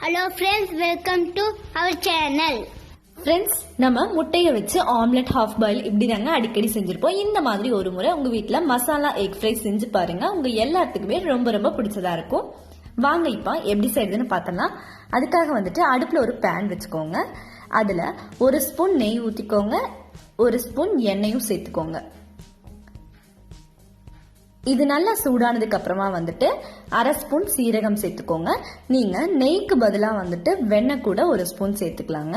Hello friends, welcome to our channel. Friends, நம்ம முட்டையை வச்சு ஆம்லெட் ஹாஃப் பாயில் இப்படி தாங்க அடிக்கடி செஞ்சிருப்போம். இந்த மாதிரி ஒரு முறை உங்க வீட்ல மசாலா எக் ஃப்ரை செஞ்சு பாருங்க. உங்க எல்லாத்துக்குமே ரொம்ப ரொம்ப பிடிச்சதா இருக்கும். வாங்க இப்போ எப்படி செய்யறதுன்னு பார்த்தலாம். அதுக்காக வந்துட்டு அடுப்புல ஒரு பேன் வச்சுக்கோங்க. அதுல ஒரு ஸ்பூன் நெய் ஊத்திக்கோங்க, ஒரு ஸ்பூன் எண்ணெயும் சேர்த்துக்கோங்க. இது நல்லா சூடானதுக்கு அப்புறமா வந்துட்டு அரை ஸ்பூன் சீரகம் சேர்த்துக்கோங்க. நீங்க நெய்க்கு பதிலா வந்துட்டு வெண்ணெய் கூட ஒரு ஸ்பூன் சேர்த்துக்கலாங்க.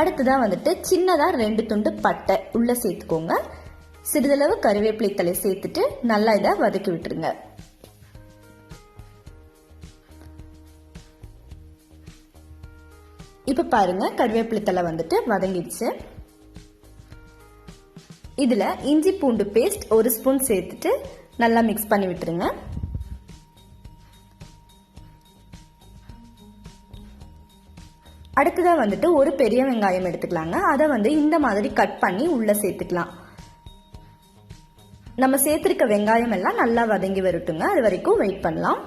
அடுத்ததா வந்துட்டு சின்னதா 2 துண்டு பட்டை உள்ள சேர்த்துக்கோங்க. சிறிதளவு கருவேப்பிலை தலை சேர்த்துட்டு நல்லா இதை வதக்கி விட்டுருங்க. இப்ப பாருங்க, கருவேப்பிலை தலை வந்துட்டு வதங்கிடுச்சு. இதுல இஞ்சி பூண்டு பேஸ்ட் ஒரு ஸ்பூன் சேர்த்துட்டு நல்லா மிக்ஸ் பண்ணி விட்டுருங்க. அடுத்ததா வந்துட்டு ஒரு பெரிய வெங்காயம் எடுத்துக்கலாங்க. அதை வந்து இந்த மாதிரி கட் பண்ணி உள்ள சேர்த்துக்கலாம். நம்ம சேர்த்திருக்க வெங்காயம் எல்லாம் நல்லா வதங்கி வரட்டுங்க. அது வரைக்கும் வெயிட் பண்ணலாம்.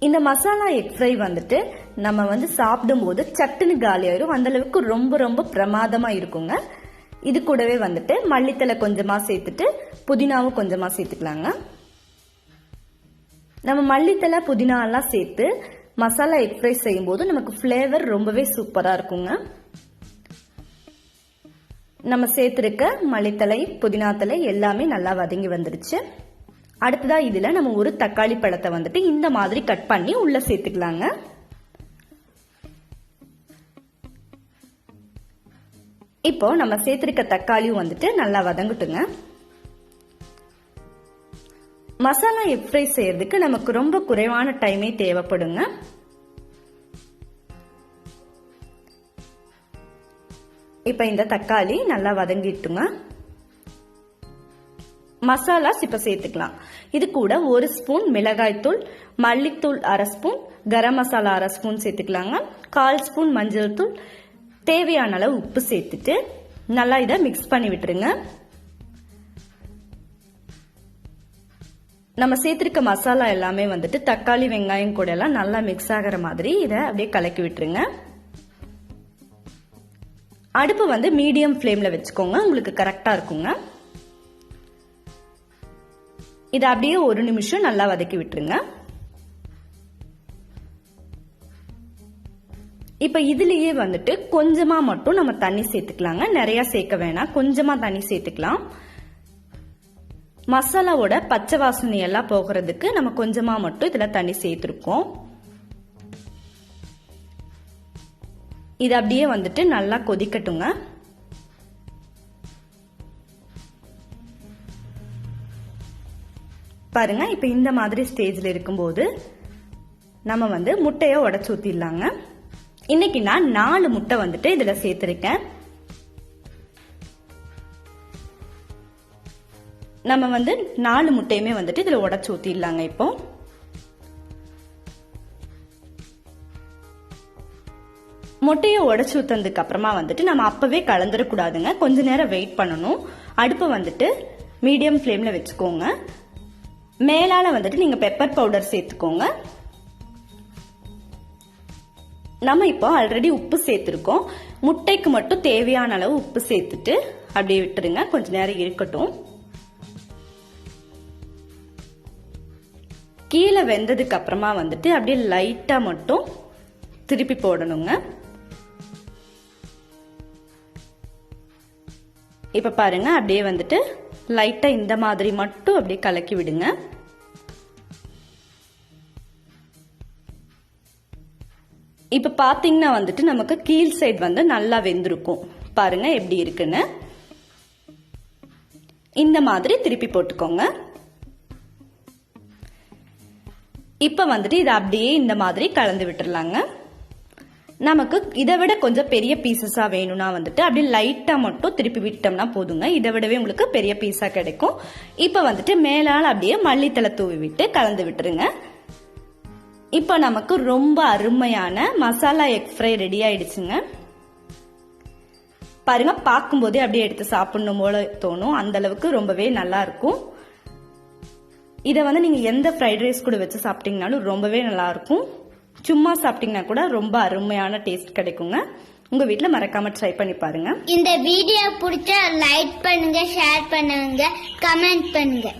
இந்த மசாலா எக் ஃப்ரை வந்துட்டு நம்ம வந்து சாப்பிடும் போது சட்டுன்னு காலி ஆயிரும். அந்த அளவுக்கு ரொம்ப ரொம்ப பிரமாதமா இருக்குங்க. இது கூடவே வந்துட்டு மல்லித்தலை கொஞ்சமா சேர்த்துட்டு புதினாவும் கொஞ்சமா சேர்த்துக்கலாங்க. நம்ம மல்லித்தலை புதினா எல்லாம் சேர்த்து மசாலா எக் ஃப்ரை செய்யும் போது நமக்கு ஃபிளேவர் ரொம்பவே சூப்பரா இருக்குங்க. நம்ம சேர்த்திருக்க மல்லித்தலை புதினா தலை எல்லாமே நல்லா வதங்கி வந்துருச்சு. அடுத்ததா இதுல நம்ம ஒரு தக்காளி பழத்தை வந்துட்டு இந்த மாதிரி கட் பண்ணி உள்ள சேர்த்துக்கலாங்க. இப்போ நம்ம சேர்த்திருக்க தக்காளியும் வந்துட்டு நல்லா வதங்கட்டுங்க. மசாலா எக் ஃப்ரை செய்யறதுக்கு நமக்கு ரொம்ப குறைவான டைமே தேவைப்படுங்க. இப்ப இந்த தக்காளி நல்லா வதங்கிட்டுங்க. மசாலா இப்ப சேர்த்துக்கலாம். இது கூட ஒரு ஸ்பூன் மிளகாய் தூள், மல்லித்தூள் அரை ஸ்பூன், கரம் மசாலா அரை ஸ்பூன் சேர்த்துக்கலாங்க. 1/4 ஸ்பூன் மஞ்சள் தூள், தேவையான அளவு உப்பு சேர்த்துட்டு நல்லா இதை மிக்ஸ் பண்ணி விட்டுருங்க. நம்ம சேர்த்திருக்க மசாலா எல்லாமே வந்துட்டு தக்காளி வெங்காயம் கூட எல்லாம் நல்லா மிக்ஸ் ஆகிற மாதிரி இதை அப்படியே கலக்கி விட்டுருங்க. அடுப்பு வந்து மீடியம் ஃப்ளேம்ல வச்சுக்கோங்க, உங்களுக்கு கரெக்டா இருக்குங்க. இதை அப்படியே 1 நிமிஷம் நல்லா வதக்கி விட்டுருங்க. இப்ப இதுலயே வந்துட்டு கொஞ்சமா மட்டும் நம்ம தண்ணி சேர்த்துக்கலாங்க. நிறைய சேர்க்க வேணாம், கொஞ்சமா தண்ணி சேர்த்துக்கலாம். மசாலாவோட பச்சை வாசனை எல்லாம் போகிறதுக்கு நம்ம கொஞ்சமா மட்டும் இதுல தண்ணி சேர்த்திருக்கோம். இது அப்படியே வந்துட்டு நல்லா கொதிக்கட்டுங்க. பாருங்க, இப்ப இந்த மாதிரி ஸ்டேஜ்ல இருக்கும்போது நம்ம வந்து முட்டையை உடைச்சு ஊத்திடலாங்க. இன்னைக்கு நான் 4 முட்டை வந்துட்டு இதுல சேர்த்திருக்கேன். நம்ம வந்து 4 முட்டையுமே வந்துட்டு இதுல உடைச்சு ஊத்திடலாங்க. இப்போ முட்டையை உடைச்சு ஊத்ததுக்கு அப்புறமா வந்துட்டு நம்ம அப்பவே கலந்துடக்கூடாதுங்க. கொஞ்ச நேரம் வெயிட் பண்ணணும். அடுப்பை வந்துட்டு மீடியம் ஃப்ளேம்ல வச்சுக்கோங்க. மேலால வந்துட்டு நீங்க பெப்பர் பவுடர் சேர்த்துக்கோங்க. நம்ம இப்போ ஆல்ரெடி உப்பு சேர்த்திருக்கோம். முட்டைக்கு மட்டும் தேவையான அளவு உப்பு சேர்த்துட்டு அப்படியே விட்டுருங்க. கொஞ்ச நேரம் இருக்கட்டும். கீழே வெந்ததுக்கு அப்புறமா வந்துட்டு அப்படியே லைட்டா மட்டும் திருப்பி போடணுங்க. இப்ப பாருங்க, அப்படியே வந்துட்டு லைட்டா இந்த மாதிரி மட்டும் அப்படியே கலக்கி விடுங்க. இப்ப பாத்தீங்கன்னா வந்துட்டு நமக்கு கீழ் சைடு வந்து நல்லா வெந்திருக்கும். பாருங்க எப்படி இருக்குன்னு. இந்த மாதிரி திருப்பி போட்டுக்கோங்க. இப்ப வந்துட்டு இதை அப்படியே இந்த மாதிரி கலந்து விட்டுறலாங்க. நமக்கு இதை விட கொஞ்சம் பெரிய பீசஸா வேணும்னா வந்துட்டு அப்படியே லைட்டா மட்டும் திருப்பி விட்டோம்னா போதுங்க. இதை விடவே உங்களுக்கு பெரிய பீஸா கிடைக்கும். இப்ப வந்துட்டு மேலால அப்படியே மல்லித்தலை தூவி விட்டு கலந்து விட்டுருங்க. இப்ப நமக்கு ரொம்ப அருமையான மசாலா எக் ஃப்ரை ரெடி ஆயிடுச்சுங்க. பாருங்க, பார்க்கும்போதே அப்படியே எடுத்து சாப்பிடணும் போல தோணும். அந்த அளவுக்கு ரொம்பவே நல்லா இருக்கும். இதை வந்து நீங்கள் எந்த ஃப்ரைட் ரைஸ் கூட வச்சு சாப்பிட்டீங்கனாலும் ரொம்பவே நல்லாயிருக்கும். சும்மா சாப்பிட்டீங்கன்னா கூட ரொம்ப அருமையான டேஸ்ட் கிடைக்குங்க. உங்கள் வீட்டில் மறக்காமல் ட்ரை பண்ணி பாருங்கள். இந்த வீடியோ பிடிச்சா லைக் பண்ணுங்க, ஷேர் பண்ணுங்க, கமெண்ட் பண்ணுங்க.